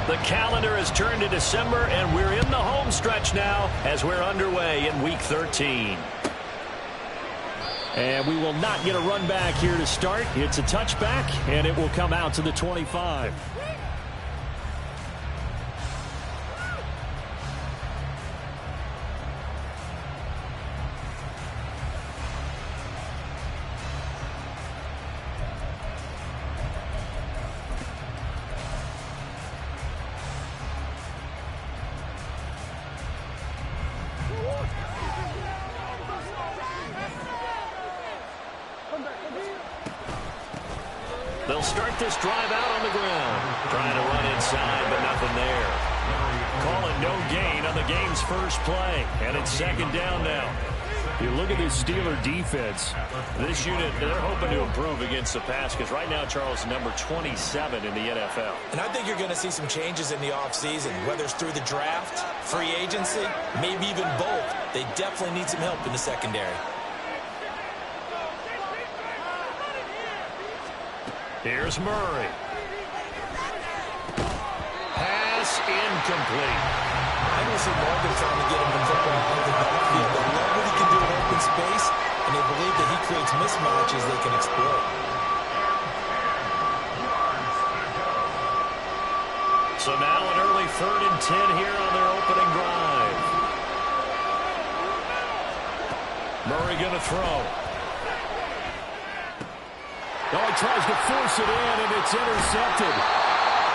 The calendar has turned to December, and we're in the home stretch now as we're underway in Week 13. And we will not get a run back here to start. It's a touchback, and it will come out to the 25. They'll start this drive out on the ground. Trying to run inside, but nothing there. Calling no gain on the game's first play. And it's second down now. You look at this Steeler defense. This unit, they're hoping to improve against the pass because right now, Charles, number 27 in the NFL. And I think you're going to see some changes in the offseason, whether it's through the draft, free agency, maybe even both. They definitely need some help in the secondary. Here's Murray. Pass incomplete. I don't see Morgan trying to get him the football out of the backfield. They love what he can do in open space, and they believe that he creates mismatches they can exploit. So now an early 3rd and 10 here on their opening drive. Murray going to throw. Oh, he tries to force it in, and it's intercepted.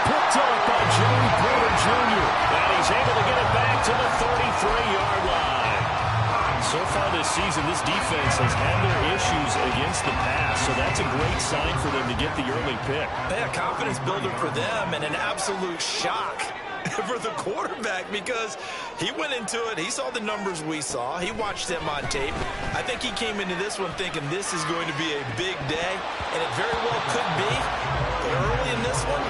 Picked off by Joey Porter Jr. And he's able to get it back to the 33-yard line. So far this season, this defense has had their issues against the pass, so that's a great sign for them to get the early pick. Yeah, confidence builder for them and an absolute shock for the quarterback because he went into it. He saw the numbers we saw. He watched them on tape. I think he came into this one thinking this is going to be a big day, and it very well could be. But early in this one,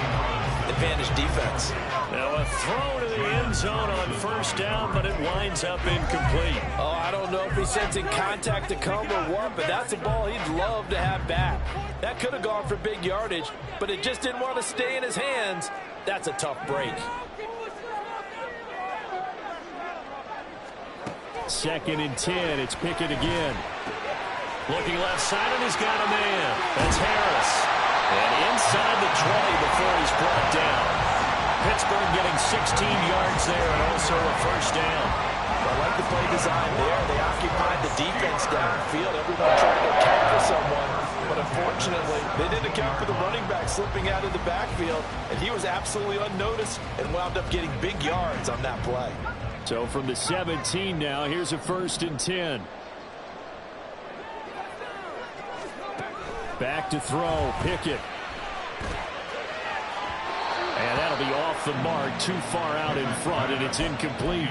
advantage defense. Now a throw to the end zone on first down, but it winds up incomplete. Oh, I don't know if he's sensing contact to come or what, but that's a ball he'd love to have back. That could have gone for big yardage, but it just didn't want to stay in his hands. That's a tough break. 2nd and 10. It's Pickett again. Looking left side, and he's got a man. That's Harris. And inside the 20 before he's brought down. Pittsburgh getting 16 yards there and also a first down. I like the play design there. They occupied the defense downfield. Everyone trying to account for someone. But unfortunately, they didn't account for the running back slipping out of the backfield. And he was absolutely unnoticed and wound up getting big yards on that play. So from the 17 now, here's a 1st and 10. Back to throw, Pickett. And that'll be off the mark, too far out in front, and it's incomplete.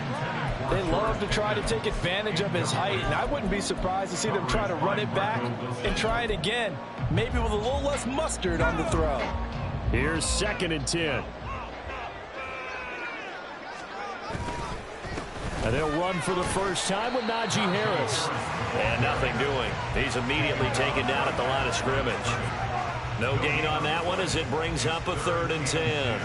They love to try to take advantage of his height, and I wouldn't be surprised to see them try to run it back and try it again, maybe with a little less mustard on the throw. Here's 2nd and 10. And they'll run for the first time with Najee Harris. And nothing doing. He's immediately taken down at the line of scrimmage. No gain on that one as it brings up a 3rd and 10.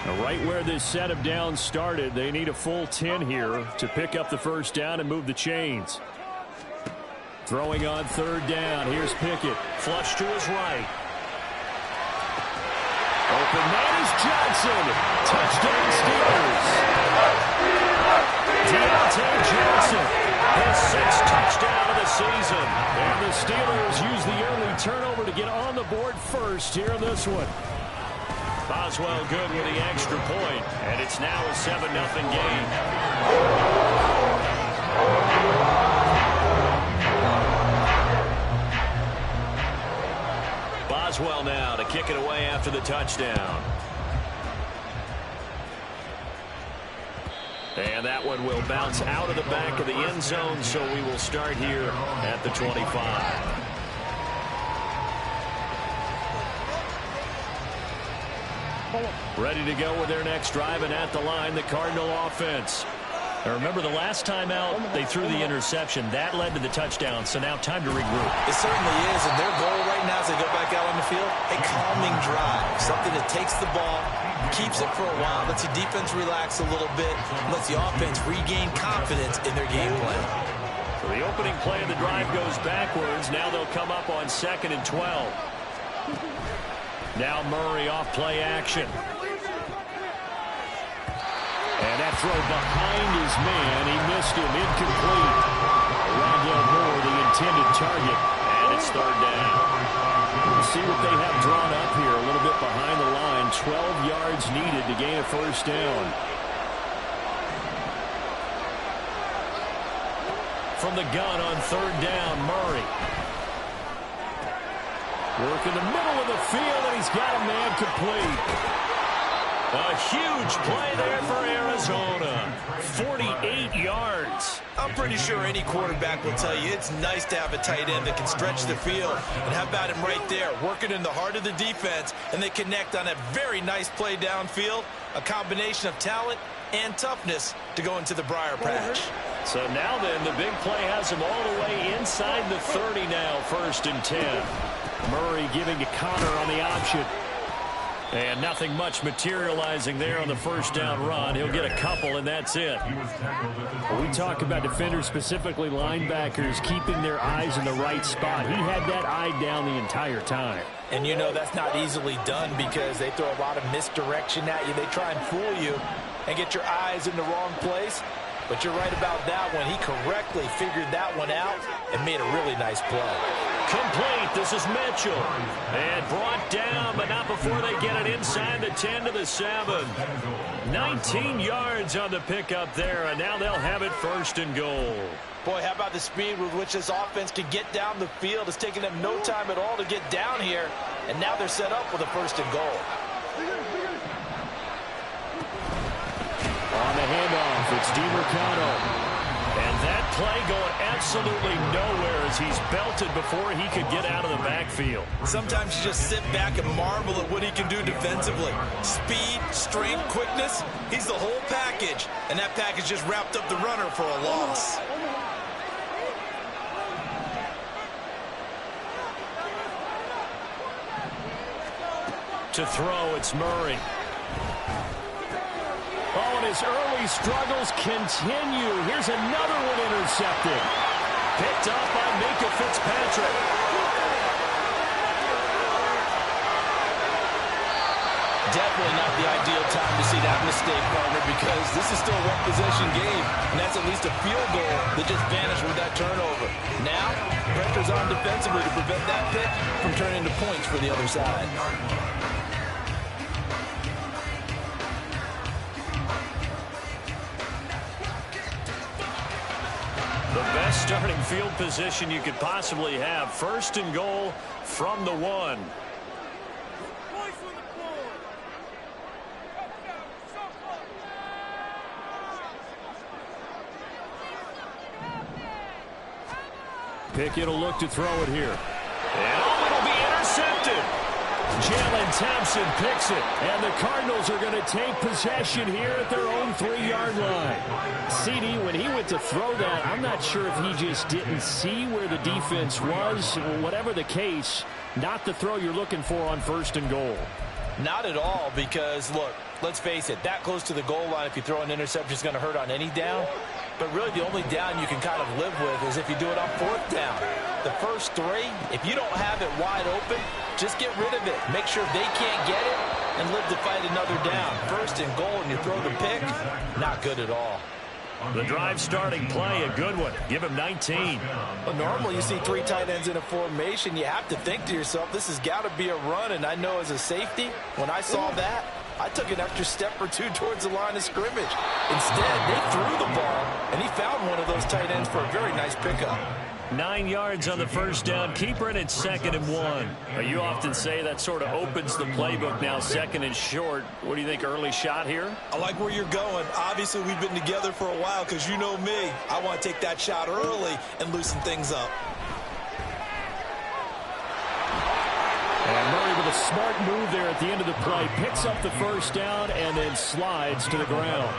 Now right where this set of downs started, they need a full 10 here to pick up the first down and move the chains. Throwing on 3rd down. Here's Pickett. Flush to his right. Open man is Johnson. Touchdown Steelers. Deontay Johnson, his 6th touchdown of the season. And the Steelers use the early turnover to get on the board first here in this one. Boswell good with the extra point, and it's now a 7-0 game. Boswell now to kick it away after the touchdown. And that one will bounce out of the back of the end zone, so we will start here at the 25. Ready to go with their next drive, and at the line, the Cardinal offense. Now remember, the last time out, they threw the interception. That led to the touchdown, so now time to regroup. It certainly is, and their goal right now as they go back out on the field, a calming drive, something that takes the ball, keeps it for a while, lets the defense relax a little bit, lets the offense regain confidence in their game plan. So the opening play of the drive goes backwards. Now they'll come up on 2nd and 12. Now Murray off play action. And that throw behind his man, he missed him, incomplete. Rondell Moore, the intended target, and it's 3rd down. We'll see what they have drawn up here, a little bit behind the line. 12 yards needed to gain a 1st down. From the gun on 3rd down, Murray. Work in the middle of the field, and he's got a man complete. A huge play there for Arizona. 48 yards. I'm pretty sure any quarterback will tell you it's nice to have a tight end that can stretch the field. And how about him right there, working in the heart of the defense, and they connect on a very nice play downfield. A combination of talent and toughness to go into the briar patch. So now then, the big play has him all the way inside the 30 now, 1st and 10. Murray giving to Connor on the option. And nothing much materializing there on the 1st down run. He'll get a couple, and that's it. We talk about defenders, specifically linebackers, keeping their eyes in the right spot. He had that eye down the entire time. And you know that's not easily done because they throw a lot of misdirection at you. They try and fool you and get your eyes in the wrong place. But you're right about that one. He correctly figured that one out and made a really nice play. Complete. This is Mitchell. And brought down, but not before they get it inside the 10 to the 7. 19 yards on the pickup there, and now they'll have it 1st and goal. Boy, how about the speed with which this offense can get down the field? It's taken them no time at all to get down here, and now they're set up with a 1st and goal. On the handoff, it's DiMercado. And that play going absolutely nowhere as he's belted before he could get out of the backfield. Sometimes you just sit back and marvel at what he can do defensively. Speed, strength, quickness, he's the whole package. And that package just wrapped up the runner for a loss. To throw, it's Murray. Oh, and his early struggles continue. Here's another one intercepted. Picked up by Minkah Fitzpatrick. Definitely not the ideal time to see that mistake, partner, because this is still a one-possession game, and that's at least a field goal that just vanished with that turnover. Now, pressure's on defensively to prevent that pick from turning into points for the other side. The best starting field position you could possibly have. 1st and goal from the 1. Pickett will look to throw it here. And it'll be intercepted. Jalen Thompson picks it, and the Cardinals are going to take possession here at their own 3-yard line. CD, when he went to throw that, I'm not sure if he just didn't see where the defense was. Whatever the case, not the throw you're looking for on 1st and goal. Not at all, because, look, let's face it, that close to the goal line, if you throw an interception, is going to hurt on any down. But really, the only down you can kind of live with is if you do it on 4th down. The first 3, if you don't have it wide open, just get rid of it. Make sure they can't get it and live to fight another down. 1st and goal, and you throw the pick, not good at all. The drive starting play, a good one. Give him 19. Well, normally you see 3 tight ends in a formation. You have to think to yourself, this has got to be a run. And I know as a safety, when I saw that, I took an extra step or 2 towards the line of scrimmage. Instead, they threw the ball, and he found one of those tight ends for a very nice pickup. 9 yards on the 1st down. Keeper, and it's 2nd and 1. You often say that sort of opens the playbook now, 2nd and short. What do you think, early shot here? I like where you're going. Obviously, we've been together for a while because you know me. I want to take that shot early and loosen things up. And Murray with a smart move there at the end of the play. Picks up the 1st down and then slides to the ground.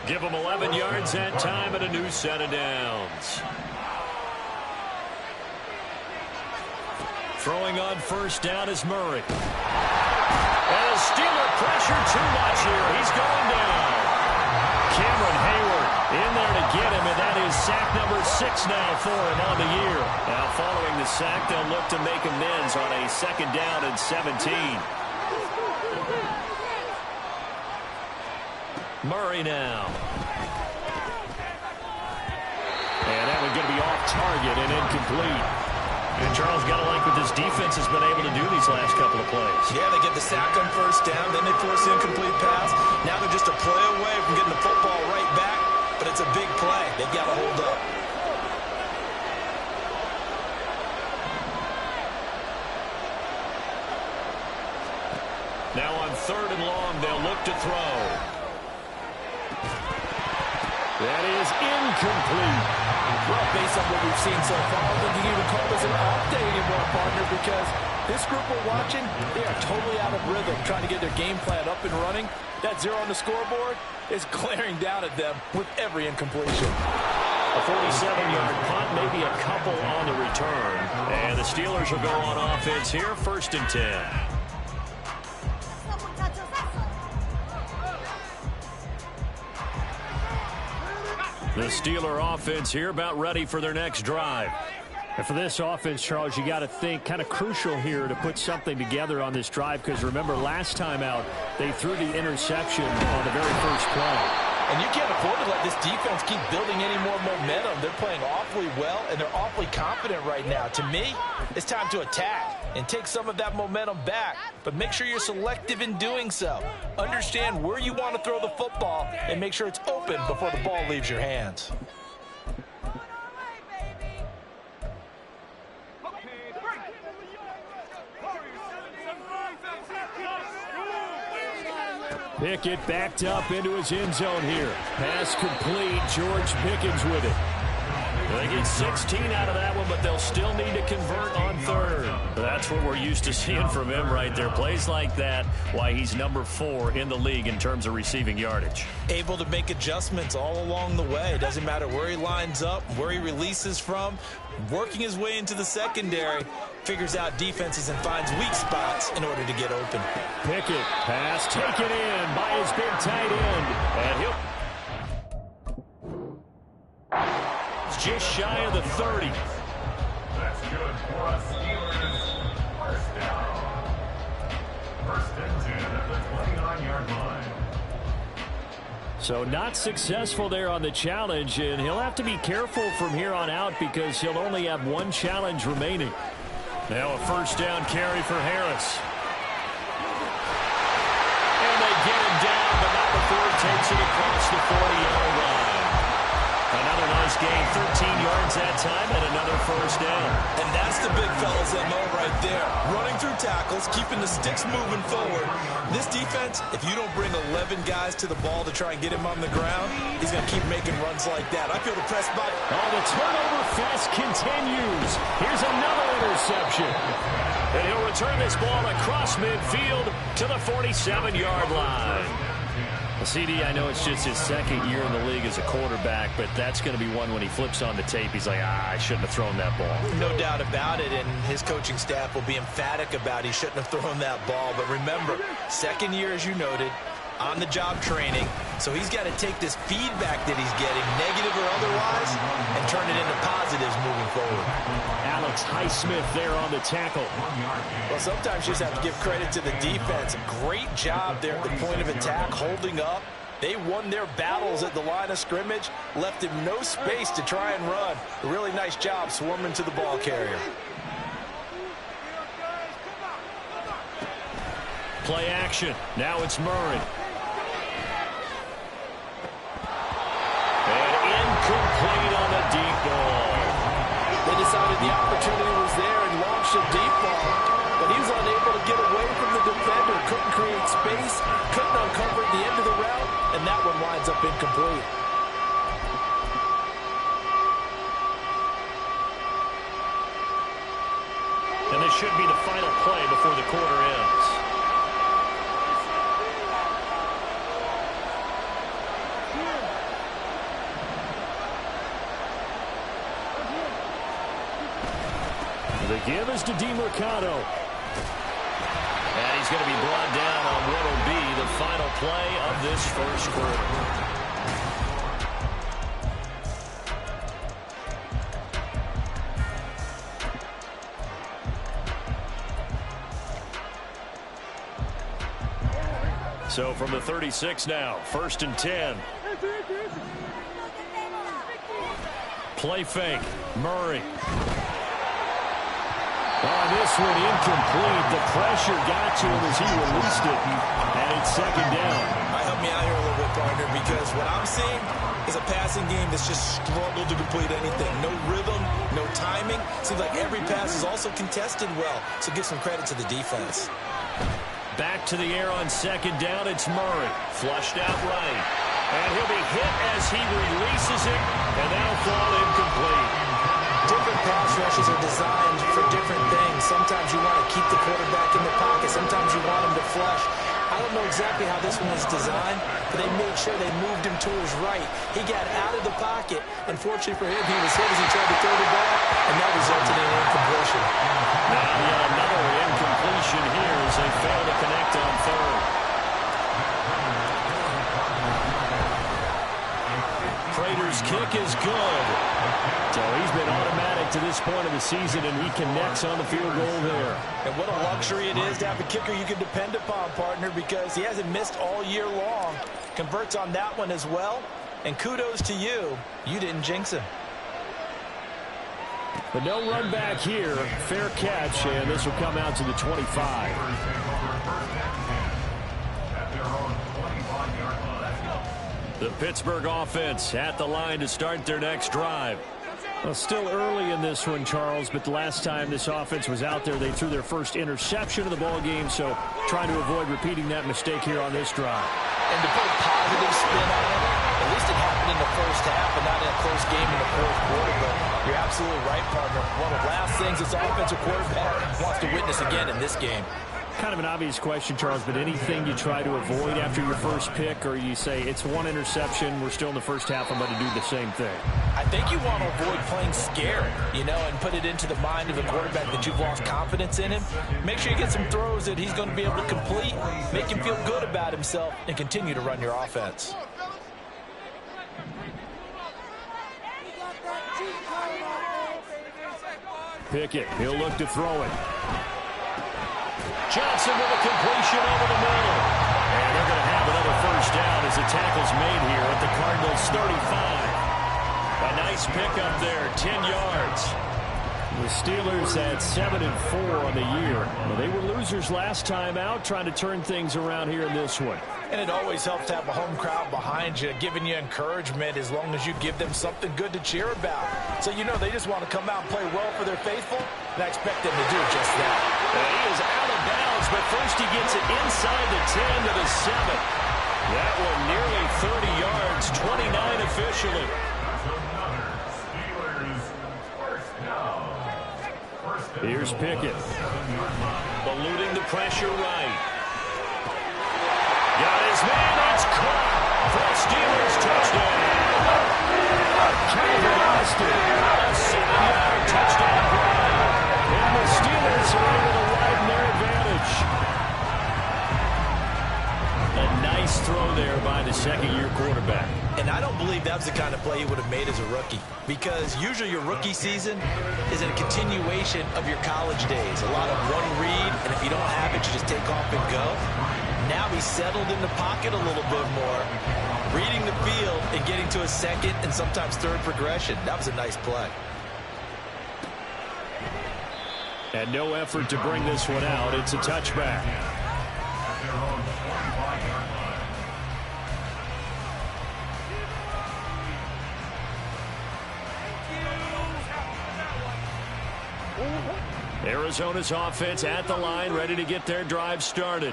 Give them 11 yards that time and a new set of downs. Throwing on first down is Murray. And a Steeler pressure too much here. He's going down. Cameron Hayward in there to get him, and that is sack number 6 now for him on the year. Now following the sack, they'll look to make amends on a second down and 17. Murray now. And that one's going to be off target and incomplete. And Charles, got to like what this defense has been able to do these last couple of plays. Yeah, they get the sack on first down, then they force the incomplete pass. Now they're just a play away from getting the football right back, but it's a big play. They've got to hold up. Now on 3rd and long, they'll look to throw. That is incomplete. Well, based on what we've seen so far, I don't think you can even call this an off day anymore, partner, because this group we're watching, they are totally out of rhythm, trying to get their game plan up and running. That 0 on the scoreboard is glaring down at them with every incompletion. A 47-yard punt, maybe a couple on the return. And the Steelers will go on offense here, 1st and 10. The Steeler offense here about ready for their next drive. And for this offense, Charles, you got to think kind of crucial here to put something together on this drive, because remember last time out they threw the interception on the very first play. And you can't afford to let this defense keep building any more momentum. They're playing awfully well, and they're awfully confident right now. To me, it's time to attack and take some of that momentum back. But make sure you're selective in doing so. Understand where you want to throw the football and make sure it's open before the ball leaves your hands. Pickett backed up into his end zone here. Pass complete. George Pickens with it. They get 16 out of that one, but they'll still need to convert on 3rd. That's what we're used to seeing from him right there. Plays like that, why he's number 4 in the league in terms of receiving yardage. Able to make adjustments all along the way. Doesn't matter where he lines up, where he releases from. Working his way into the secondary, figures out defenses and finds weak spots in order to get open. Pickett, pass taken in by his big tight end. And it's just shy of the 30. That's good for us Steelers. First down. 1st and 10 at the 29-yard line. So not successful there on the challenge, and he'll have to be careful from here on out because he'll only have 1 challenge remaining. Now a 1st down carry for Harris. And they get him down, but not before he takes it across the 40-yard line. Another nice gain, 13 yards that time, and another 1st down. And that's the big fella's MO right there. Running through tackles, keeping the sticks moving forward. This defense, if you don't bring 11 guys to the ball to try and get him on the ground, he's going to keep making runs like that. I feel the press by. Oh, the turnover fest continues. Here's another interception. And he'll return this ball across midfield to the 47-yard line. CD, I know it's just his 2nd year in the league as a quarterback, but that's going to be one when he flips on the tape, he's like, I shouldn't have thrown that ball. No doubt about it, and his coaching staff will be emphatic about he shouldn't have thrown that ball. But remember, 2nd year, as you noted, on-the-job training, so he's got to take this feedback that he's getting, negative or otherwise, and turn it into positives moving forward. Alex Highsmith there on the tackle. Well, sometimes you just have to give credit to the defense. Great job there at the point of attack, holding up. They won their battles at the line of scrimmage, left him no space to try and run. A really nice job swarming to the ball carrier. Play action. Now it's Murray. And incomplete on a deep ball. They decided the opportunity was there and launched a deep ball, but he was unable to get away from the defender. Couldn't create space, couldn't uncover at the end of the route, and that one winds up incomplete. And this should be the final play before the quarter ends. give is to DeMercado. And he's going to be brought down on what will be the final play of this first quarter. So from the 36 now, 1st and 10. Play fake, Murray. On this one, incomplete. The pressure got to him as he released it, and it's 2nd down. Help me out here a little bit, partner, because what I'm seeing is a passing game that's just struggled to complete anything. No rhythm, no timing. Seems like every pass is also contested well, so give some credit to the defense. Back to the air on 2nd down. It's Murray. Flushed out right. And he'll be hit as he releases it, and that'll fall incomplete. Different pass rushes are designed for different things. Sometimes you want to keep the quarterback in the pocket. Sometimes you want him to flush. I don't know exactly how this one was designed, but they made sure they moved him to his right. He got out of the pocket. Unfortunately for him, he was hit as he tried to throw the ball, and that resulted in an incompletion. Now yet another incompletion here as they fail to connect on 3rd. Prater's kick is good. So he's been automatic to this point of the season, and he connects on the field goal there. And what a luxury it is to have a kicker you can depend upon, partner, because he hasn't missed all year long. Converts on that one as well. And kudos to you. You didn't jinx him. But no run back here. Fair catch, and this will come out to the 25. The Pittsburgh offense at the line to start their next drive. Well, still early in this one, Charles, but the last time this offense was out there, they threw their first interception of the ball game, so trying to avoid repeating that mistake here on this drive. And to put a positive spin on it, at least it happened in the first half and not in a close game in the 4th quarter, but you're absolutely right, partner. One of the last things this offensive quarterback wants to witness again in this game. Kind of an obvious question, Charles, but anything you try to avoid after your first pick, or you say it's one interception, we're still in the first half, I'm going to do the same thing? I think you want to avoid playing scared, and put it into the mind of the quarterback that you've lost confidence in him. Make sure you get some throws that he's going to be able to complete, make him feel good about himself, and continue to run your offense. Pickett, he'll look to throw it. Johnson with a completion over the middle. And they're going to have another first down as the tackle's made here at the Cardinals' 35. A nice pickup there, 10 yards. The Steelers at 7-4 on the year. Well, they were losers last time out, trying to turn things around here in this one. And it always helps to have a home crowd behind you, giving you encouragement as long as you give them something good to cheer about. So they just want to come out and play well for their faithful, and I expect them to do just that. He is out of bounds, but first he gets it inside the 10 to the 7. That one nearly 30 yards, 29 officially. Here's Pickett. Eluding the pressure right. Got his man, it's caught for a Steelers touchdown. Calvin Austin. A 7-yard touchdown run. And the Steelers are able to widen their advantage. A nice throw there by the second-year quarterback. And I don't believe that was the kind of play he would have made as a rookie, because usually your rookie season is a continuation of your college days. A lot of one read, and if you don't have it, you just take off and go. Now he's settled in the pocket a little bit more, reading the field and getting to a second and sometimes third progression. That was a nice play. And no effort to bring this one out. It's a touchback. Arizona's offense at the line, ready to get their drive started.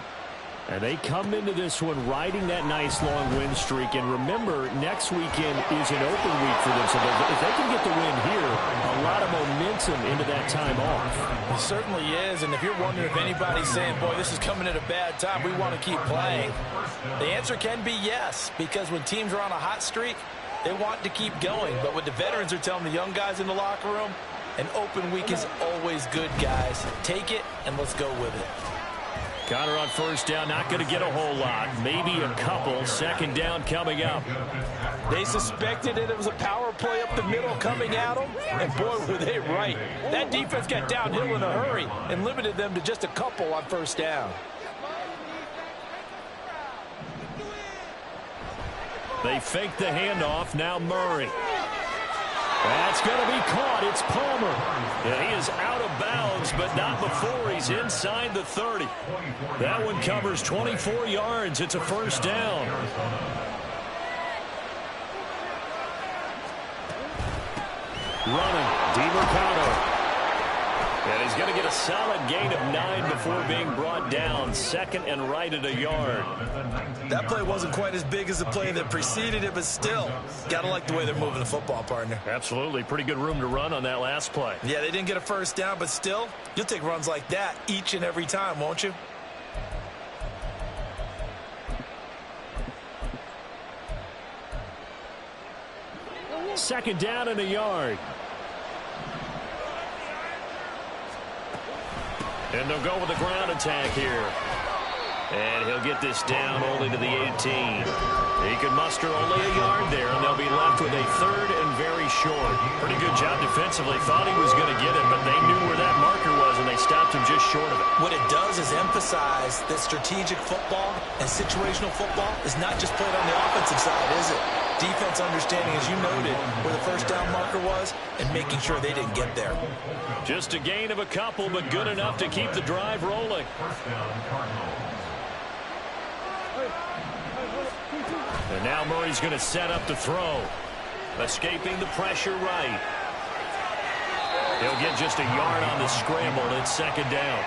And they come into this one riding that nice long win streak. And remember, next weekend is an open week for them. So if they can get the win here, a lot of momentum into that time off. It certainly is. And if you're wondering if anybody's saying, boy, this is coming at a bad time, we want to keep playing, the answer can be yes. Because when teams are on a hot streak, they want to keep going. But what the veterans are telling the young guys in the locker room, An open week is always good, guys. Take it, and let's go with it. Connor on first down, not going to get a whole lot. Maybe a couple. Second down coming up. They suspected it was a power play up the middle coming at them, and boy, were they right. That defense got downhill in a hurry and limited them to just a couple on first down. They fake the handoff. Now Murray. That's going to be caught. It's Palmer. Yeah, he is out of bounds, but not before he's inside the 30. That one covers 24 yards. It's a first down. Running, DeMarcado. And he's going to get a solid gain of 9 before being brought down. Second and right at a yard. That play wasn't quite as big as the play that preceded it, but still, got to like the way they're moving the football, partner. Absolutely. Pretty good room to run on that last play. Yeah, they didn't get a first down, but still, you'll take runs like that each and every time, won't you? Second down and a yard. And they'll go with the ground attack here. And he'll get this down only to the 18. He can muster only a yard there, and they'll be left with a third and very short. Pretty good job defensively. Thought he was going to get it, but they knew where that marker was, and they stopped him just short of it. What it does is emphasize that strategic football and situational football is not just played on the offensive side, is it? Defense understanding, as you noted, where the first down marker was and making sure they didn't get there. Just a gain of a couple, but good enough to keep the drive rolling. And now Murray's going to set up the throw. Escaping the pressure right. He'll get just a yard on the scramble. It's second down.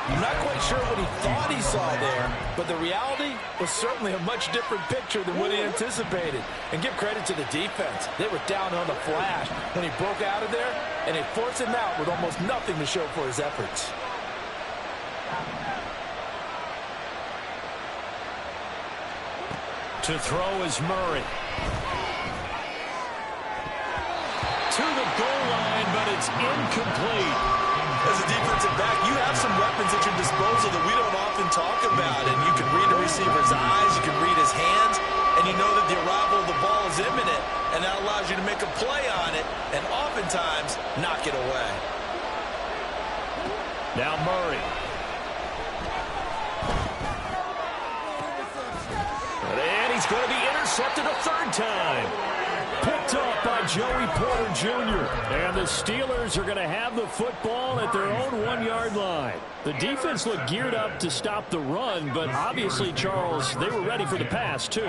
I'm not quite sure what he thought he saw there, but the reality was certainly a much different picture than what he anticipated. And give credit to the defense. They were down on the flash when he broke out of there, and they forced him out with almost nothing to show for his efforts. To throw is Murray. To the goal line, but it's incomplete. As a defensive back, you have some weapons at your disposal that we don't often talk about. And you can read a receiver's eyes, you can read his hands, and you know that the arrival of the ball is imminent. And that allows you to make a play on it and oftentimes knock it away. Now Murray. And he's going to be intercepted a third time. Picked off by Joey Porter Jr. And the Steelers are going to have the football at their own 1-yard line. The defense looked geared up to stop the run, but obviously, Charles, they were ready for the pass, too.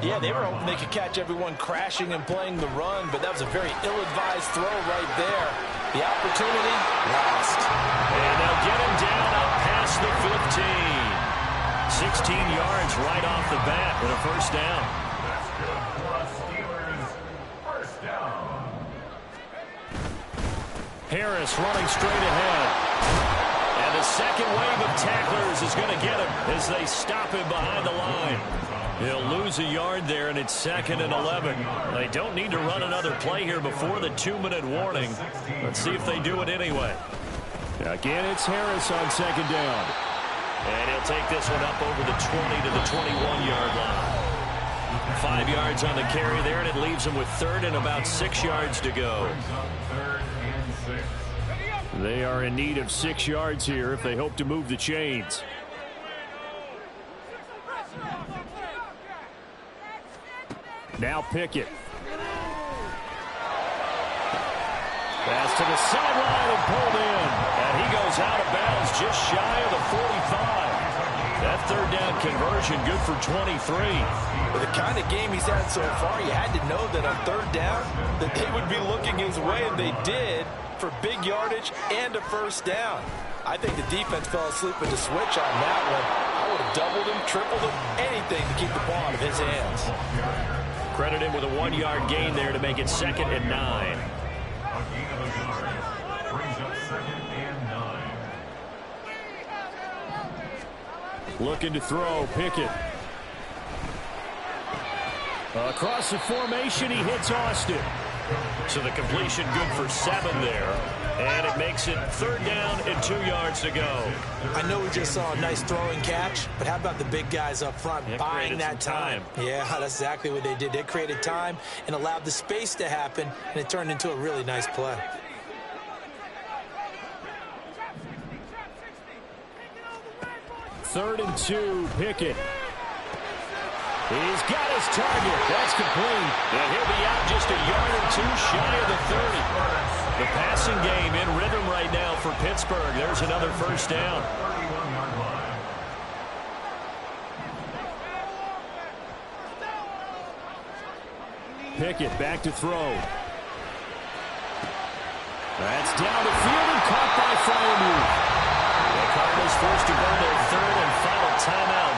Yeah, they were hoping they could catch everyone crashing and playing the run, but that was a very ill-advised throw right there. The opportunity lost. And they'll get him down up past the 15. 16 yards right off the bat with a first down. That's good for us Steelers. First down. Harris running straight ahead. And the second wave of tacklers is going to get him as they stop him behind the line. He'll lose a yard there, and it's second and 11. They don't need to run another play here before the 2-minute warning. Let's see if they do it anyway. Again, it's Harris on second down. And he'll take this one up over the 20 to the 21-yard line. 5 yards on the carry there, and it leaves him with third and about 6 yards to go. Third and 6. They are in need of 6 yards here if they hope to move the chains. Now Pickett. Pass to the sideline and pulled in. And he goes out of bounds just shy of the 45. That third down conversion good for 23. With the kind of game he's had so far, you had to know that on third down that they would be looking his way, and they did, for big yardage and a first down. I think the defense fell asleep at the switch on that one. I would have doubled him, tripled him, anything to keep the ball out of his hands. Credit him with a 1-yard gain there to make it second and 9. Looking to throw, Pickett. Across the formation, he hits Austin. So the completion good for 7 there. And it makes it 3rd down and 2 yards to go. I know we just saw a nice throwing catch, but how about the big guys up front buying that time? Yeah, that's exactly what they did. They created time and allowed the space to happen, and it turned into a really nice play. Third and 2, Pickett. He's got his target. That's complete. And he'll be out just a yard or 2 shy of the 30. The passing game in rhythm right now for Pittsburgh. There's another first down. Pickett back to throw. That's down the field and caught by Freiermuth. The Cardinals forced to burn their 3rd and final timeout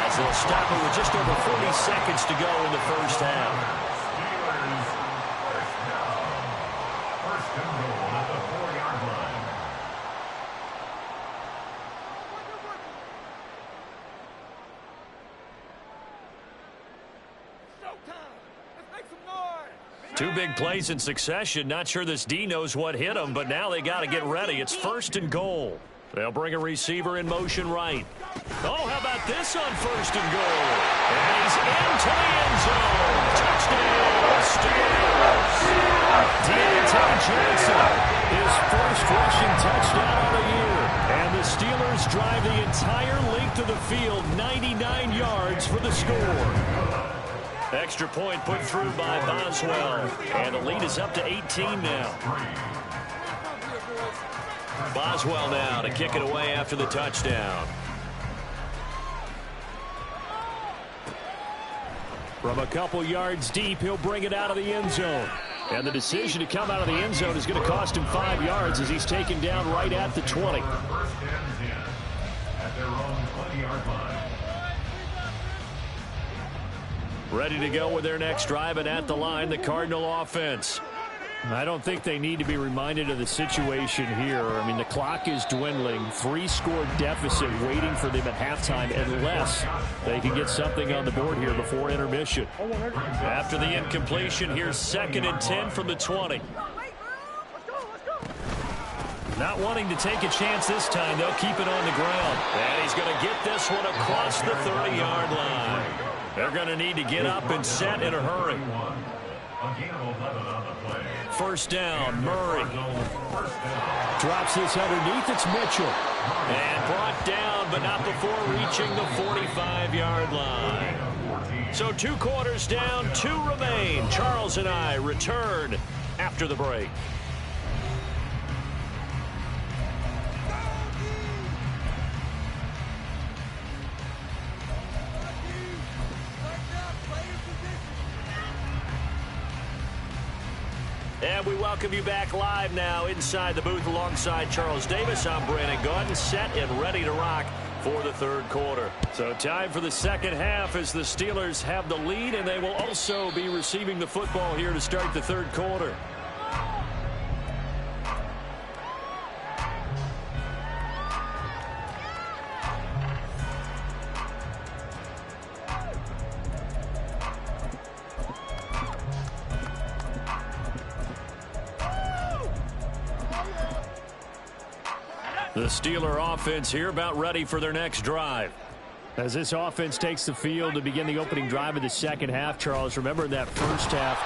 as they'll stop it with just over 40 seconds to go in the first half. First and goal at the 4-yard line. Two big plays in succession. Not sure this D knows what hit him, but now they got to get ready. It's 1st and goal. They'll bring a receiver in motion right. Oh, how about this on 1st and goal? And he's into the end zone. Touchdown, Steelers. Deontay Johnson, his first rushing touchdown of the year. And the Steelers drive the entire length of the field, 99 yards for the score. Extra point put through by Boswell. And the lead is up to 18 now. Boswell now to kick it away after the touchdown. From a couple yards deep, he'll bring it out of the end zone. And the decision to come out of the end zone is going to cost him 5 yards as he's taken down right at the 20. First and 10 at their own 20-yard line. Ready to go with their next drive, and at the line, the Cardinal offense. I don't think they need to be reminded of the situation here. I mean, the clock is dwindling. 3-score deficit waiting for them at halftime unless they can get something on the board here before intermission. After the incompletion, here's 2nd and 10 from the 20. Not wanting to take a chance this time, they'll keep it on the ground. And he's going to get this one across the 30-yard line. They're going to need to get up and set in a hurry. First down, Murray. Drops this underneath, it's Mitchell. And brought down, but not before reaching the 45-yard line. So 2 quarters down, 2 remain. Charles and I return after the break. And we welcome you back live now inside the booth alongside Charles Davis. I'm Brandon Gaudin, set and ready to rock for the 3rd quarter. So time for the 2nd half as the Steelers have the lead, and they will also be receiving the football here to start the 3rd quarter. The Steeler offense here about ready for their next drive. As this offense takes the field to begin the opening drive of the 2nd half, Charles, remember that first half,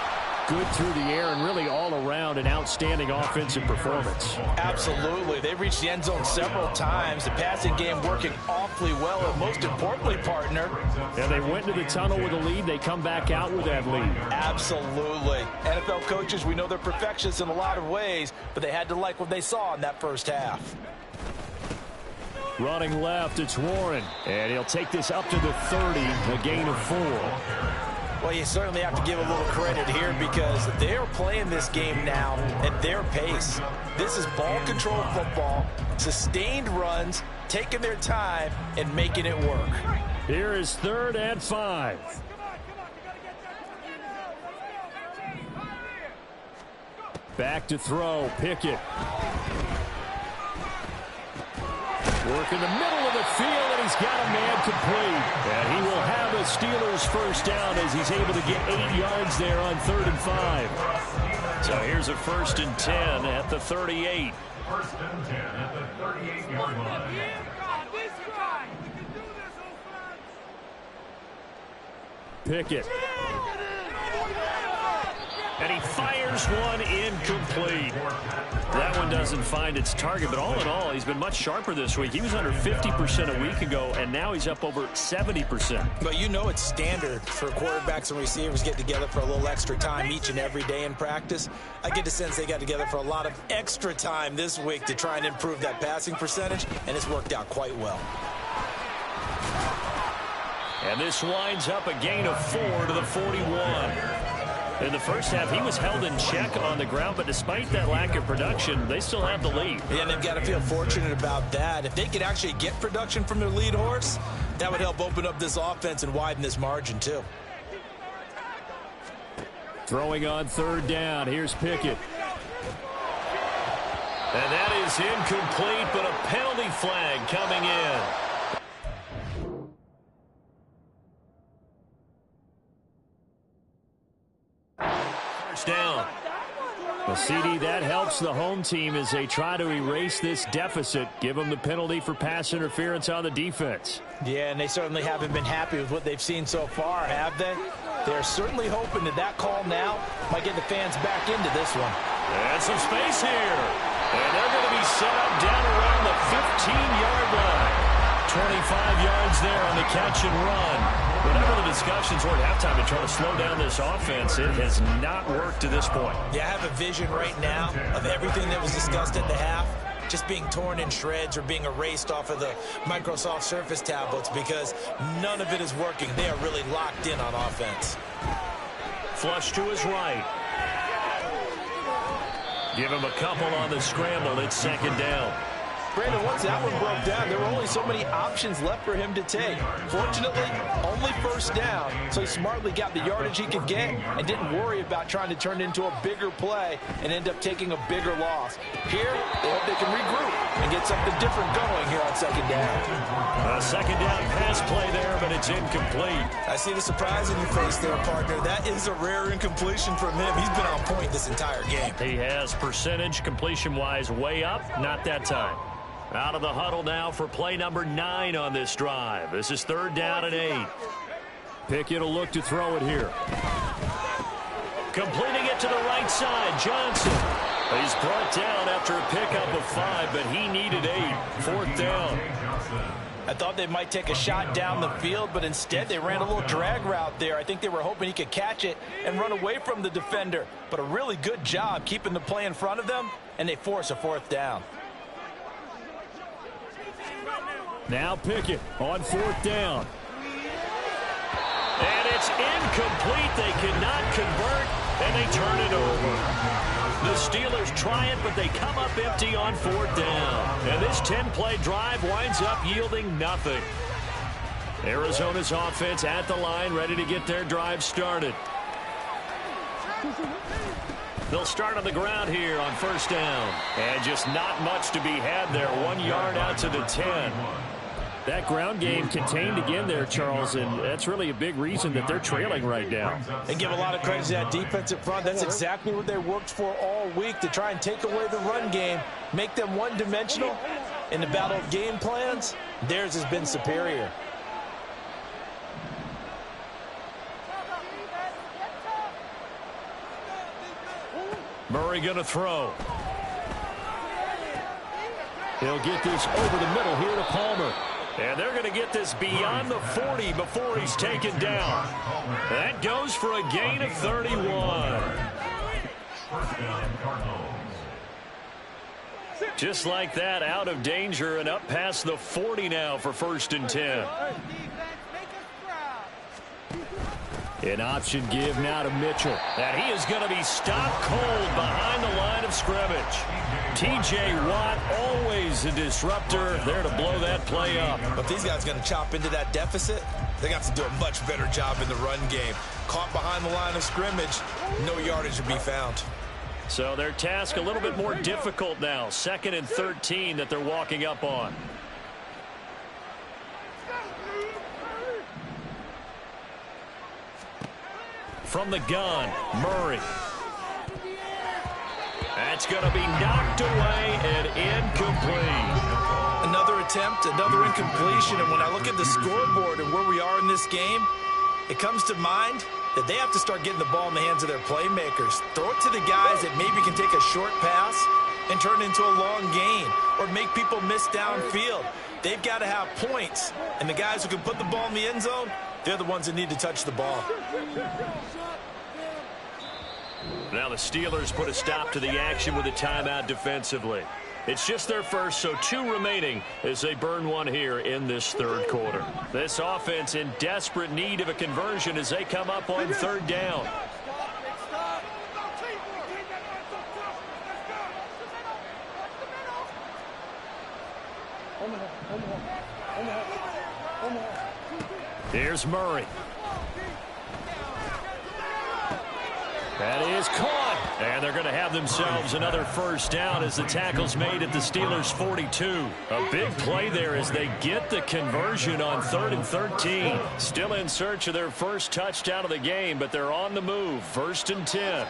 good through the air and really all around an outstanding offensive performance. Absolutely. They reached the end zone several times. The passing game working awfully well, and most importantly, partner. And they went to the tunnel with a lead. They come back out with that lead. Absolutely. NFL coaches, we know they're perfectionists in a lot of ways, but they had to like what they saw in that first half. Running left, it's Warren. And he'll take this up to the 30, a gain of 4. Well, you certainly have to give a little credit here because they're playing this game now at their pace. This is ball control football, sustained runs, taking their time, and making it work. Here is 3rd and 5. Back to throw, Pickett. Work in the middle of the field, and he's got a man complete. And he will have a Steelers first down as he's able to get 8 yards there on 3rd and 5. So here's a 1st and 10 at the 38. 1st and 10 at the 38-yard line. Pickett. And he fires one incomplete. That one doesn't find its target, but all in all, he's been much sharper this week. He was under 50% a week ago, and now he's up over 70%. But you know it's standard for quarterbacks and receivers get together for a little extra time each and every day in practice. I get the sense they got together for a lot of extra time this week to try and improve that passing percentage, and it's worked out quite well. And this winds up a gain of 4 to the 41. In the first half, he was held in check on the ground, but despite that lack of production, they still have the lead. Yeah, and they've got to feel fortunate about that. If they could actually get production from their lead horse, that would help open up this offense and widen this margin, too. Throwing on 3rd down. Here's Pickett. And that is incomplete, but a penalty flag coming in. Down. The CD, that helps the home team as they try to erase this deficit, give them the penalty for pass interference on the defense. Yeah, and they certainly haven't been happy with what they've seen so far, have they? They're certainly hoping that call now might get the fans back into this one. And some space here. And they're going to be set up down around the 15-yard line. 25 yards there on the catch and run. Whatever the discussions were at halftime to try to slow down this offense, it has not worked to this point. Yeah, I have a vision right now of everything that was discussed at the half just being torn in shreds or being erased off of the Microsoft Surface tablets because none of it is working. They are really locked in on offense. Flush to his right. Give him a couple on the scramble. It's 2nd down. Brandon, once that one broke down, there were only so many options left for him to take. Fortunately, only 1st down, so he smartly got the yardage he could get and didn't worry about trying to turn it into a bigger play and end up taking a bigger loss. Here, they hope they can regroup and get something different going here on 2nd down. A 2nd down pass play there, but it's incomplete. I see the surprise in your face there, partner. That is a rare incompletion from him. He's been on point this entire game. He has percentage completion-wise way up, not that time. Out of the huddle now for play number 9 on this drive. This is 3rd down and 8. Pickett will look to throw it here. Completing it to the right side, Johnson. He's brought down after a pickup of 5, but he needed 8. 4th down. I thought they might take a shot down the field, but instead they ran a little drag route there. I think they were hoping he could catch it and run away from the defender. But a really good job keeping the play in front of them, and they force a 4th down. Now Pickett on 4th down. And it's incomplete. They cannot convert, and they turn it over. The Steelers try it, but they come up empty on 4th down. And this 10-play drive winds up yielding nothing. Arizona's offense at the line, ready to get their drive started. They'll start on the ground here on 1st down. And just not much to be had there. 1 yard out to the 10. That ground game contained again there, Charles, and that's really a big reason that they're trailing right now. And give a lot of credit to that defensive front. That's exactly what they worked for all week, to try and take away the run game, make them one-dimensional. In the battle of game plans, theirs has been superior. Murray going to throw. He'll get this over the middle here to Palmer. And they're going to get this beyond the 40 before he's taken down. That goes for a gain of 31. Just like that, out of danger and up past the 40 now for 1st and 10. An option give now to Mitchell. And he is going to be stopped cold behind the line of scrimmage. T.J. Watt, always a disruptor, there to blow that play up. But these guys are going to chop into that deficit. They're going to have to do a much better job in the run game. Caught behind the line of scrimmage, no yardage to be found. So their task a little bit more difficult now. 2nd and 13 that they're walking up on. From the gun, Murray. That's going to be knocked away and incomplete. Another attempt, another incompletion, and when I look at the scoreboard and where we are in this game, it comes to mind that they have to start getting the ball in the hands of their playmakers. Throw it to the guys that maybe can take a short pass and turn it into a long gain or make people miss downfield. They've got to have points, and the guys who can put the ball in the end zone, they're the ones that need to touch the ball. Now the Steelers put a stop to the action with a timeout defensively. It's just their first, so 2 remaining as they burn one here in this third quarter. This offense in desperate need of a conversion as they come up on third down. Here's Murray. That is caught. And they're going to have themselves another first down as the tackle's made at the Steelers' 42. A big play there as they get the conversion on 3rd and 13. Still in search of their first touchdown of the game, but they're on the move. 1st and 10.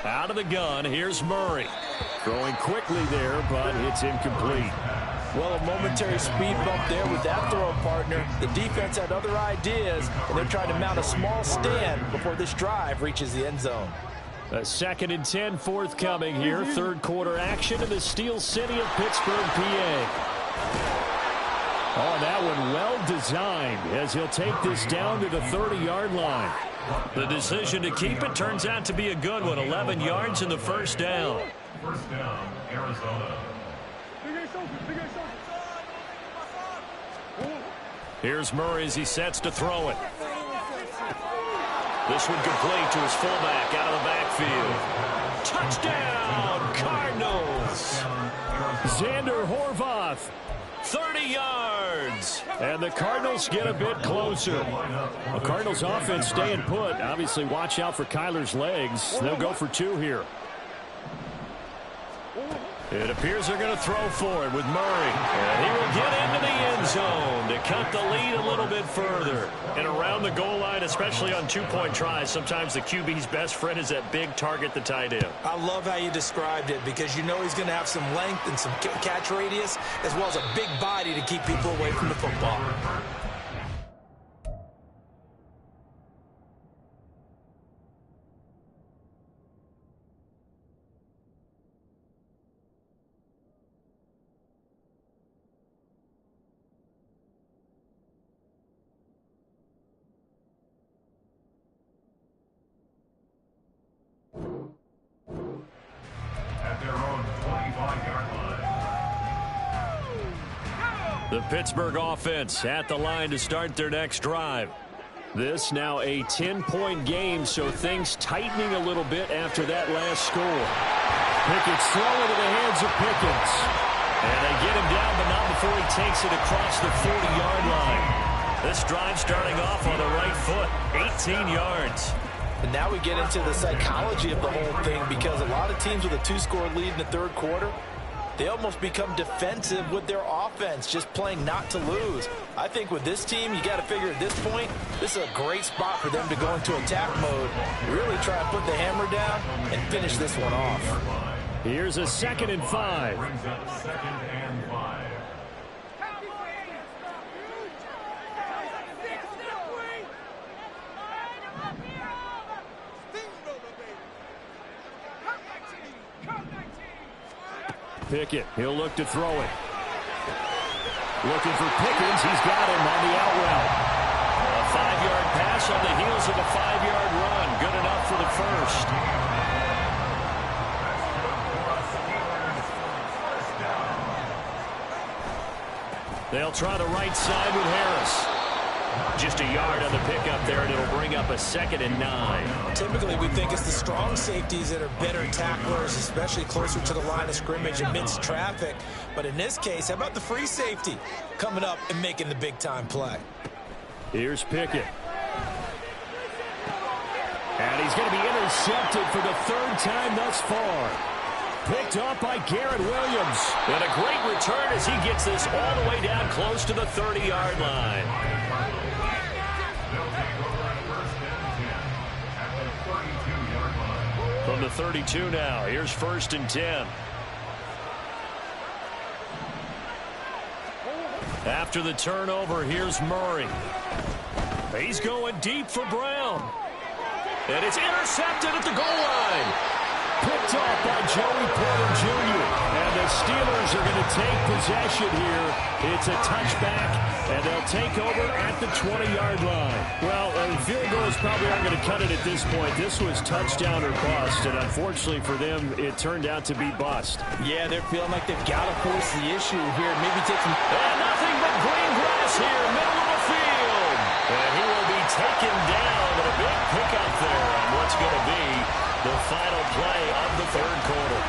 Out of the gun, here's Murray. Throwing quickly there, but it's incomplete. Well, a momentary speed bump there with that throw, partner. The defense had other ideas, and they're trying to mount a small stand before this drive reaches the end zone. A 2nd and 10 forthcoming here. Third quarter action in the Steel City of Pittsburgh, PA. Oh, that one well designed as he'll take this down to the 30-yard line. The decision to keep it turns out to be a good one. 11 yards in the first down. First down, Arizona. Here's Murray as he sets to throw it. This one complete to his fullback out of the backfield. Touchdown, Cardinals. Xander Horvath, 30 yards. And the Cardinals get a bit closer. The Cardinals offense staying put. Obviously, watch out for Kyler's legs. They'll go for 2 here. It appears they're going to throw for it with Murray. And he will get into the end zone to cut the lead a little bit further. And around the goal line, especially on 2-point tries, sometimes the QB's best friend is that big target, the tight end. I love how you described it because you know he's going to have some length and some catch radius as well as a big body to keep people away from the football. The Pittsburgh offense at the line to start their next drive. This now a 10-point game, so things tightening a little bit after that last score. Pickett's throw into the hands of Pickens. And they get him down, but not before he takes it across the 40-yard line. This drive starting off on the right foot, 18 yards. And now we get into the psychology of the whole thing because a lot of teams with a 2-score lead in the third quarter, they almost become defensive with their offense, just playing not to lose. I think with this team, you got to figure at this point, this is a great spot for them to go into attack mode, really try and put the hammer down and finish this one off. Here's a 2nd and 5. Brings up 2nd and 5. Pickett, he'll look to throw it. Looking for Pickens, he's got him on the out route. A 5-yard pass on the heels of a 5-yard run. Good enough for the first. They'll try the right side with Harris. Just a yard on the pickup there, and it'll bring up a 2nd and 9. Typically, we think it's the strong safeties that are better tacklers, especially closer to the line of scrimmage amidst traffic. But in this case, how about the free safety coming up and making the big-time play? Here's Pickett. And he's going to be intercepted for the 3rd time thus far. Picked up by Garrett Williams. And a great return as he gets this all the way down close to the 30-yard line. From From the 32 now, here's 1st and 10. After the turnover, here's Murray. He's going deep for Brown. And it's intercepted at the goal line. Picked off by Joey Porter Jr. And the Steelers are going to take possession here. It's a touchback, and they'll take over at the 20-yard line. Well, field goals probably aren't going to cut it at this point. This was touchdown or bust, and unfortunately for them, it turned out to be bust. Yeah, they're feeling like they've got to force the issue here. Maybe take some... And nothing but green grass here, middle of the field. And he will be taken down, and a big pickup there on what's going to be the final play of the 3rd quarter.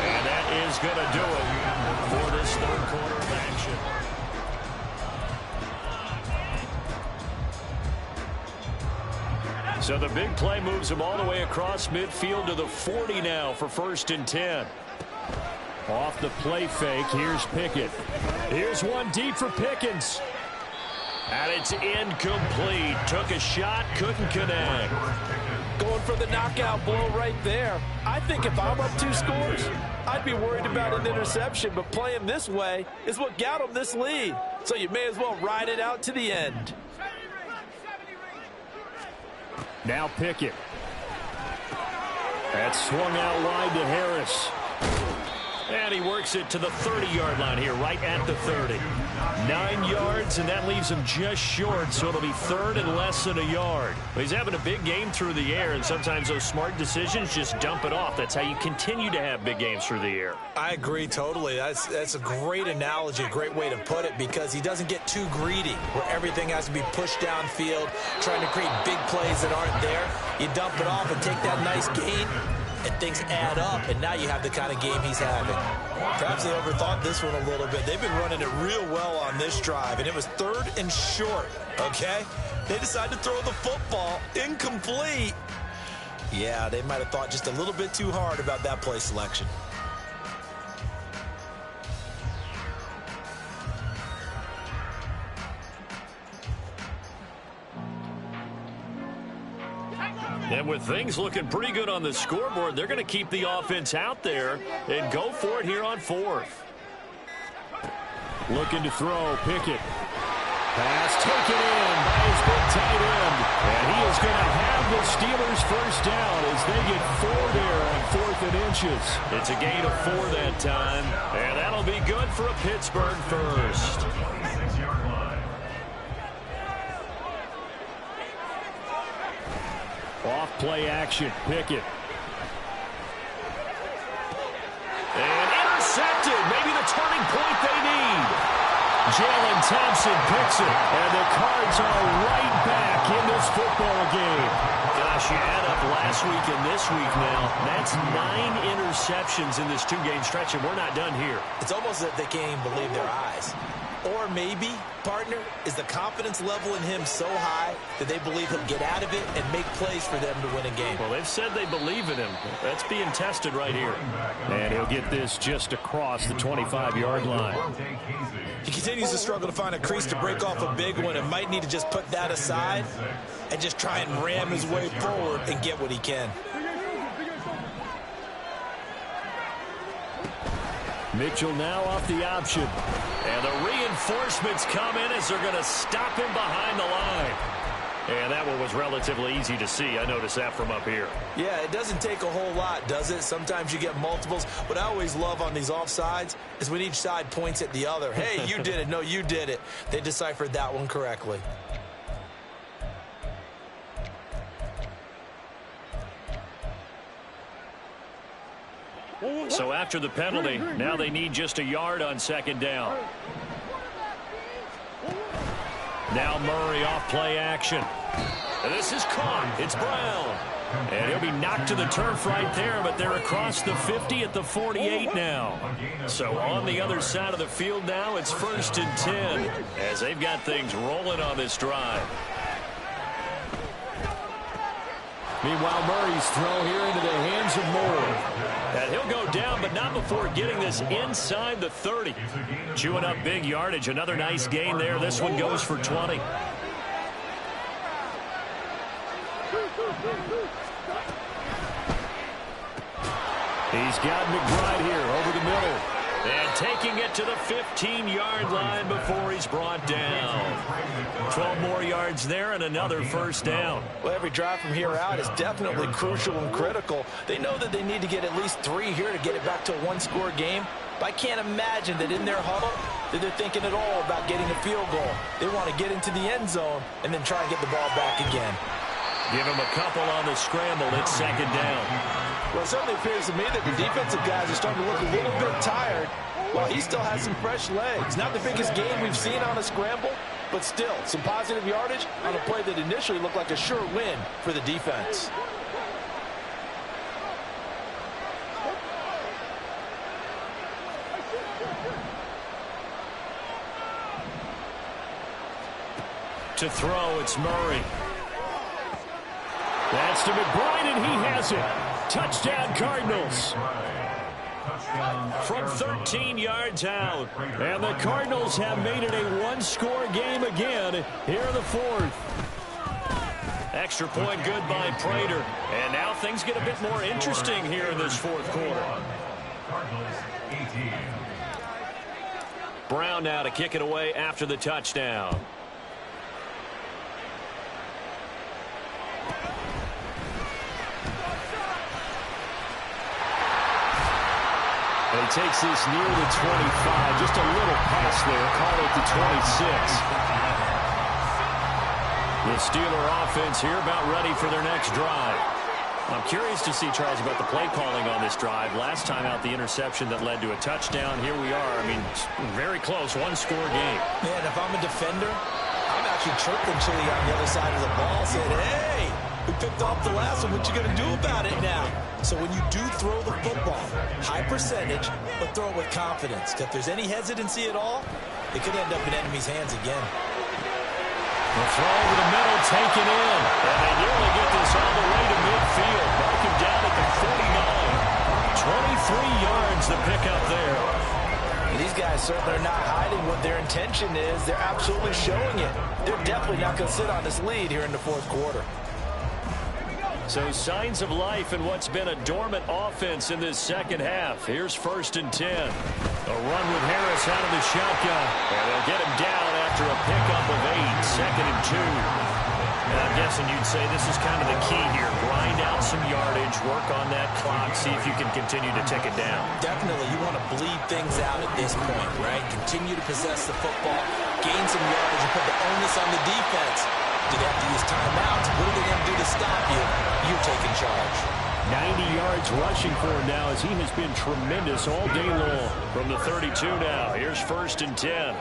And that is going to do it for this 3rd quarter of action. So the big play moves him all the way across midfield to the 40 now for 1st and 10. Off the play fake, here's Pickett. Here's one deep for Pickens. And it's incomplete. Took a shot, couldn't connect. Going for the knockout blow right there. I think if I'm up 2 scores, I'd be worried about an interception, but playing this way is what got him this lead. So you may as well ride it out to the end. Now Pickett. That's swung out wide to Harris. And he works it to the 30-yard line here, right at the 30. 9 yards, and that leaves him just short, so it'll be 3rd and less than a yard. But he's having a big game through the air, and sometimes those smart decisions just dump it off. That's how you continue to have big games through the air. I agree totally. That's a great analogy, a great way to put it, because he doesn't get too greedy where everything has to be pushed downfield, trying to create big plays that aren't there. You dump it off and take that nice gain, and things add up, and now you have the kind of game he's having. Perhaps they overthought this one a little bit. They've been running it real well on this drive, and it was 3rd and short, okay? They decided to throw the football incomplete. Yeah, they might have thought just a little bit too hard about that play selection. And with things looking pretty good on the scoreboard, they're going to keep the offense out there and go for it here on 4th. Looking to throw, Pickett. Pass taken in by his big tight end. And he is going to have the Steelers 1st down as they get 4 there on 4th and inches. It's a gain of 4 that time, and that'll be good for a Pittsburgh first. Off play action, Pickett. And intercepted, maybe the turning point they need. Jalen Thompson picks it, and the Cards are right back in this football game. Gosh, you add up last week and this week now, that's 9 interceptions in this 2-game stretch, and we're not done here. It's almost as if they can't even believe their eyes. Or maybe, partner, is the confidence level in him so high that they believe he'll get out of it and make plays for them to win a game. Well, they've said they believe in him. That's being tested right here. And he'll get this just across the 25-yard line. He continues to struggle to find a crease to break off a big one and might need to just put that aside and just try and ram his way forward and get what he can. Mitchell now off the option. And the reinforcements come in as they're going to stop him behind the line. And that one was relatively easy to see. I noticed that from up here. Yeah, it doesn't take a whole lot, does it? Sometimes you get multiples. What I always love on these offsides is when each side points at the other. Hey, you did it. No, you did it. They deciphered that one correctly. So after the penalty, now they need just a yard on 2nd down. Now Murray off play action. And this is caught. It's Brown. And he'll be knocked to the turf right there, but they're across the 50 at the 48 now. So on the other side of the field now, it's 1st and 10 as they've got things rolling on this drive. Meanwhile, Murray's throw here into the hands of Moore. And he'll go down, but not before getting this inside the 30. Chewing up big yardage. Another nice gain there. This one goes for 20. He's got McBride here over the middle. And taking it to the 15-yard line before he's brought down. 12 more yards there and another first down. Well, every drive from here out is definitely crucial and critical. They know that they need to get at least 3 here to get it back to a one-score game. But I can't imagine that in their huddle that they're thinking at all about getting a field goal. They want to get into the end zone and then try and get the ball back again. Give him a couple on the scramble. It's second down. Well, it certainly appears to me that the defensive guys are starting to look a little bit tired while he still has some fresh legs. Not the biggest game we've seen on a scramble, but still some positive yardage on a play that initially looked like a sure win for the defense. To throw, it's Murray. That's to McBride, and he has it. Touchdown, Cardinals. From 13 yards out. And the Cardinals have made it a one-score game again here in the fourth. Extra point good by Prater. And now things get a bit more interesting here in this fourth quarter. Brown now to kick it away after the touchdown. And he takes this near the 25. Just a little pass there. Call it the 26. The Steeler offense here about ready for their next drive. I'm curious to see, Charles, about the play calling on this drive. Last time out, the interception that led to a touchdown. Here we are. I mean, very close. One-score game. Man, if I'm a defender, I'm actually chirping Chili on the other side of the ball, saying, hey, we picked off the last one. What you going to do about it now? So when you do throw the football, high percentage, but throw it with confidence. If there's any hesitancy at all, it could end up in enemy's hands again. The throw over the middle, taken in. And they nearly get this all the way to midfield. Mark him down at the 49. 23 yards the pickup there. And these guys certainly are not hiding what their intention is. They're absolutely showing it. They're definitely not going to sit on this lead here in the fourth quarter. So signs of life in what's been a dormant offense in this second half. Here's 1st and 10. A run with Harris out of the shotgun. And they'll get him down after a pickup of 8. 2nd and 2. And I'm guessing you'd say this is kind of the key here. Grind out some yardage, work on that clock, see if you can continue to tick it down. Definitely. You want to bleed things out at this point, right? Continue to possess the football, gain some yardage, and put the onus on the defense. Do they have to use timeouts? What are they going to do to stop you? You're taking charge. 90 yards rushing for him now as he has been tremendous all day long. From the 32 now, here's 1st and 10.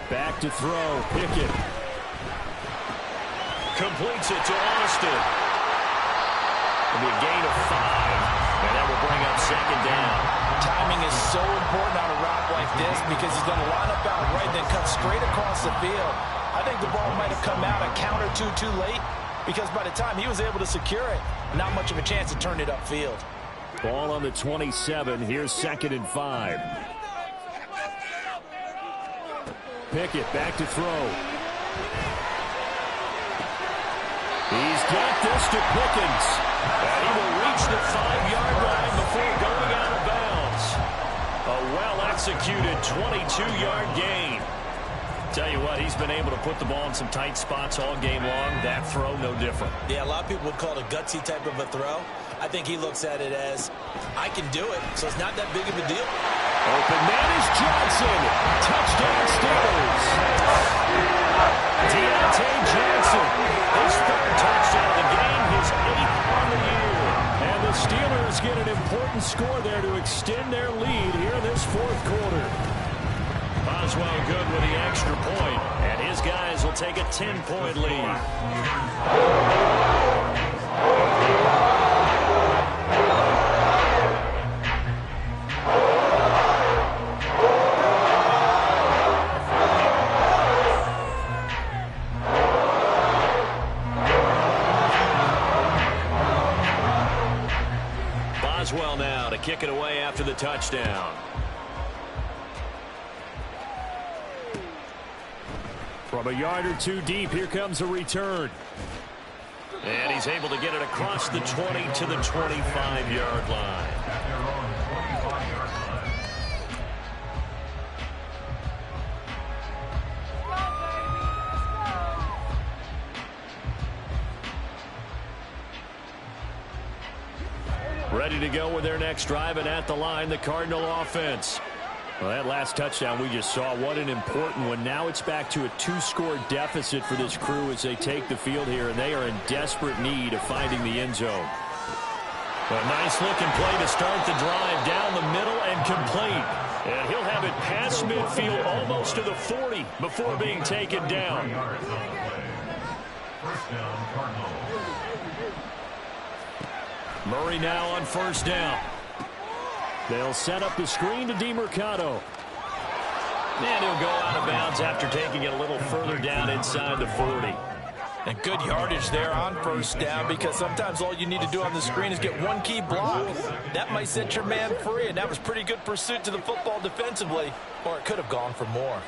Back to throw, Pickett. Completes it to Austin. It'll be a gain of 5, and that will bring up 2nd down. Timing is so important on a route like this because he's going to line up out right, then cut straight across the field. I think the ball might have come out a count or two too late because by the time he was able to secure it, not much of a chance to turn it upfield. Ball on the 27. Here's 2nd and 5. Pickett back to throw. He's got this to Pickens. And he will reach the 5-yard line before going out of bounds. A well-executed 22-yard gain. Tell you what, he's been able to put the ball in some tight spots all game long. That throw, no different. Yeah, a lot of people would call it a gutsy type of a throw. I think he looks at it as, I can do it, so it's not that big of a deal. Open man is Johnson. Touchdown Steelers. Deontay Johnson, his 3rd touchdown of the game, his 8th on the year. And the Steelers get an important score there to extend their lead here in this fourth quarter. Boswell good with the extra point, and his guys will take a 10-point lead. Boswell now to kick it away after the touchdown. From a yard or two deep, here comes a return. And he's able to get it across the 20 to the 25-yard line. At their own 25-yard line. Ready to go with their next drive, and at the line, the Cardinal offense. Well, that last touchdown we just saw, what an important one. Now it's back to a 2-score deficit for this crew as they take the field here, and they are in desperate need of finding the end zone. A nice-looking play to start the drive down the middle and complete. And he'll have it past midfield almost to the 40 before being taken down. First down, Cardinals. Murray now on first down. They'll set up the screen to DeMercado. And he'll go out of bounds after taking it a little further down inside the 40. And good yardage there on first down, because sometimes all you need to do on the screen is get one key block. That might set your man free, and that was pretty good pursuit to the football defensively, or it could have gone for more.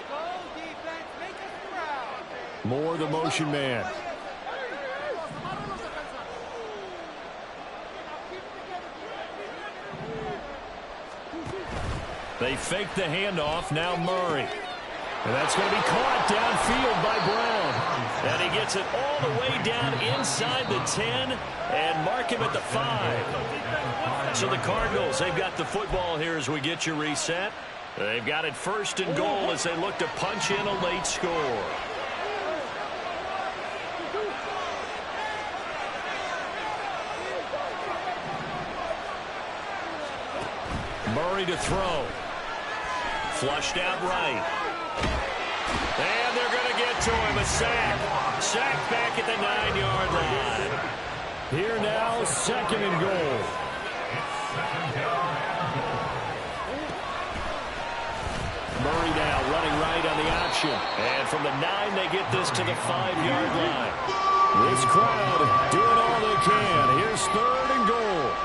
Moore, the motion man. They fake the handoff. Now Murray. And that's going to be caught downfield by Brown. And he gets it all the way down inside the 10 and mark him at the 5. So the Cardinals, they've got the football here as we get you reset. They've got it first and goal as they look to punch in a late score. Murray to throw. Flushed out right. And they're going to get to him. A sack. Sack back at the 9-yard line. Here now, second and goal. Murray now running right on the option. And from the 9, they get this to the 5-yard line. This crowd doing all they can. Here's third and goal.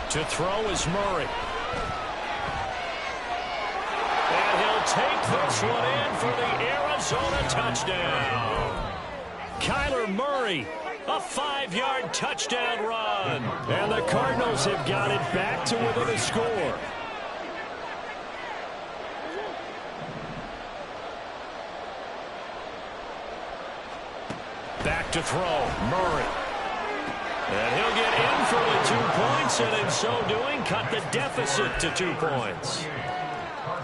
To throw is Murray. And he'll take this one in for the Arizona touchdown. Kyler Murray, a 5-yard touchdown run. And the Cardinals have got it back to within a score. Back to throw, Murray. And he'll get in for the 2 points, and in so doing, cut the deficit to 2 points.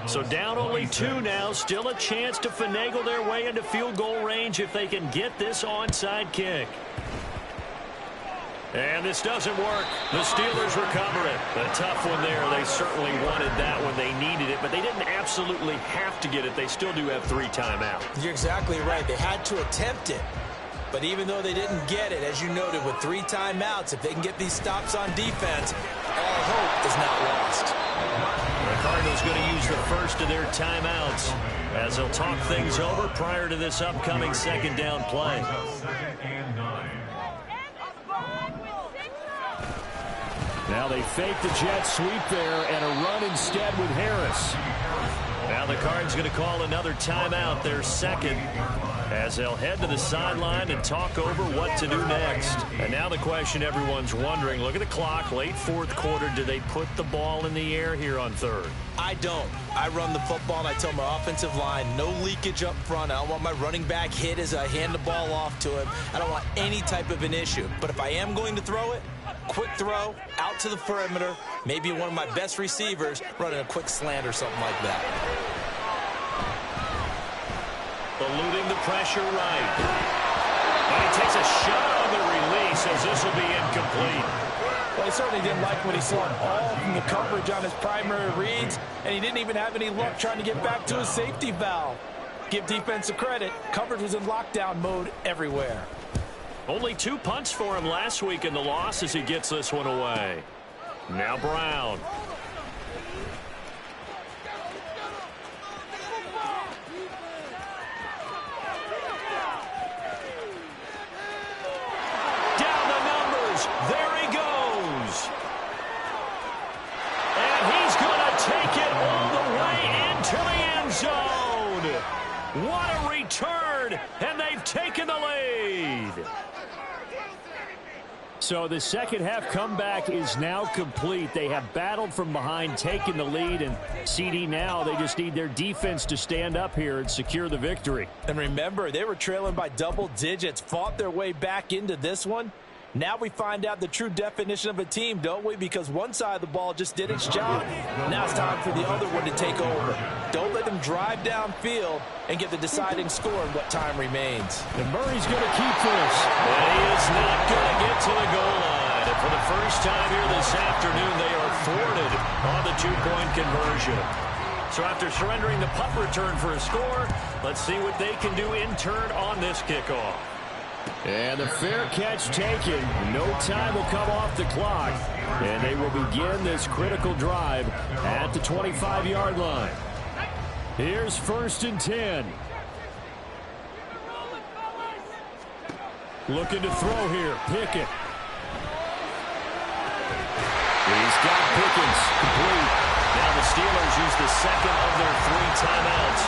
So down only 2 now, still a chance to finagle their way into field goal range if they can get this onside kick. And this doesn't work. The Steelers recover it. A tough one there. They certainly wanted that when they needed it, but they didn't absolutely have to get it. They still do have 3 timeouts. You're exactly right. They had to attempt it. But even though they didn't get it, as you noted, with 3 timeouts, if they can get these stops on defense, all hope is not lost. The Cardinals going to use the first of their timeouts as they'll talk things over prior to this upcoming second down play. Now they fake the jet sweep there and a run instead with Harris. Now the Cards going to call another timeout, their second, as they'll head to the sideline and talk over what to do next. And now the question everyone's wondering, look at the clock, late 4th quarter, do they put the ball in the air here on 3rd? I don't. I run the football and I tell my offensive line, no leakage up front. I don't want my running back hit as I hand the ball off to him. I don't want any type of an issue. But if I am going to throw it, quick throw, out to the perimeter, maybe one of my best receivers running a quick slant or something like that. Eluding the pressure right. And he takes a shot on the release as this will be incomplete. Well, he certainly didn't like what he saw all from the coverage on his primary reads, and he didn't even have any luck trying to get back to his safety valve. Give defense a credit. Coverage was in lockdown mode everywhere. Only 2 punts for him last week in the loss as he gets this one away. Now Brown. Down the numbers. There he goes. And he's going to take it all the way into the end zone. What a return scored, and they've taken the lead. So the second half comeback is now complete. They have battled from behind, taken the lead, and CD now they just need their defense to stand up here and secure the victory. And remember, they were trailing by double digits, fought their way back into this one. Now we find out the true definition of a team, don't we? Because one side of the ball just did its job. Now it's time for the other one to take over. Don't let them drive downfield and get the deciding score in what time remains. And Murray's going to keep this. And he is not going to get to the goal line. And for the first time here this afternoon, they are thwarted on the two-point conversion. So after surrendering the punt return for a score, let's see what they can do in turn on this kickoff. And the fair catch taken. No time will come off the clock. And they will begin this critical drive at the 25-yard line. Here's 1st and 10. Looking to throw here. Pickett. He's got Pickens complete. Now the Steelers use the second of their 3 timeouts,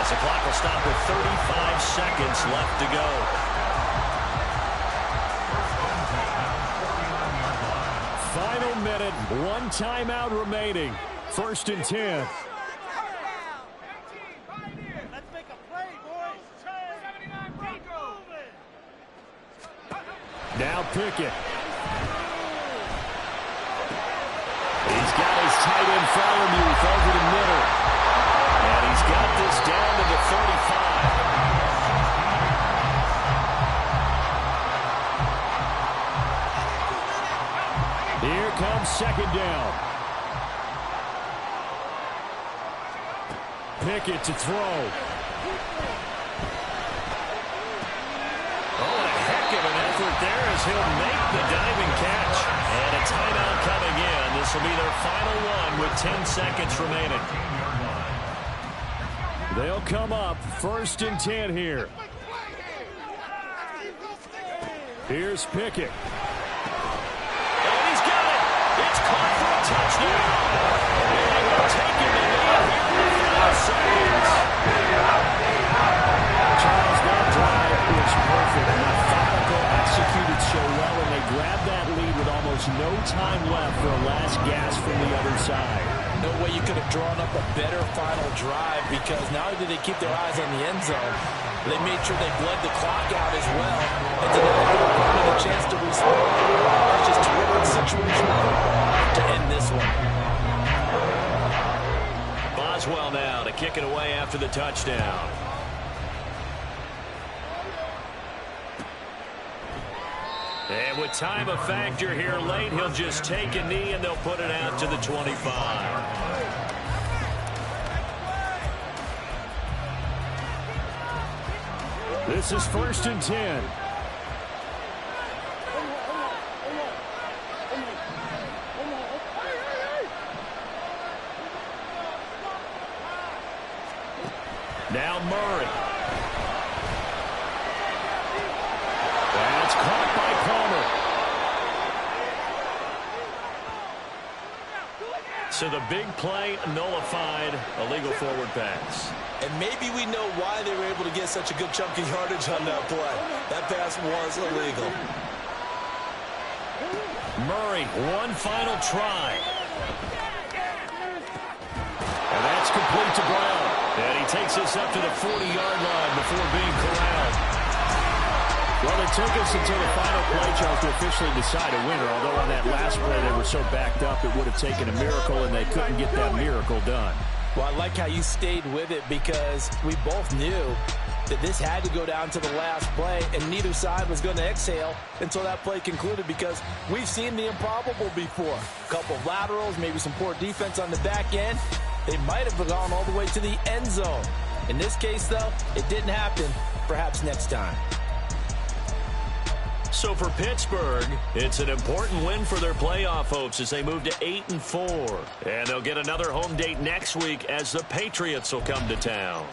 as the clock will stop with 35 seconds left to go. Final minute, 1 timeout remaining. 1st and 10. Let's make a play, boys. 79 feet moving. Now Pickett. He's got his tight end Freiermuth over the middle. And he's got this down to the 35. Here comes 2nd down. Pickett to throw. Oh, a heck of an effort there as he'll make the diving catch. And a timeout coming in. This will be their final one with 10 seconds remaining. They'll come up 1st and 10 here. Here's Pickett. It's caught for a touchdown. And they will take him in here with 5 seconds. Charles, that drive was perfect. Methodical, executed so well, and they grabbed that lead with almost no time left for a last gasp from the other side. No way you could have drawn up a better final drive, because not only did they keep their eyes on the end zone, they made sure they bled the clock out as well. And to now give opponent a chance to respond. That's just terrific situational to end this one. Boswell now to kick it away after the touchdown. And with time a factor here late, he'll just take a knee and they'll put it out to the 25. This is 1st and 10. Now Murray. That's caught by Palmer. So the big play nullified, a legal forward pass. And maybe we know why they were able to get such a good chunk of yardage on that play. That pass was illegal. Murray, one final try. And that's complete to Brown. And he takes us up to the 40-yard line before being corralled. Well, it took us until the final play, Charles, to officially decide a winner. Although on that last play they were so backed up, it would have taken a miracle, and they couldn't get that miracle done. Well, I like how you stayed with it, because we both knew that this had to go down to the last play, and neither side was going to exhale until that play concluded, because we've seen the improbable before. A couple of laterals, maybe some poor defense on the back end. They might have gone all the way to the end zone. In this case, though, it didn't happen. Perhaps next time. So for Pittsburgh, it's an important win for their playoff hopes as they move to 8-4. And they'll get another home date next week as the Patriots will come to town.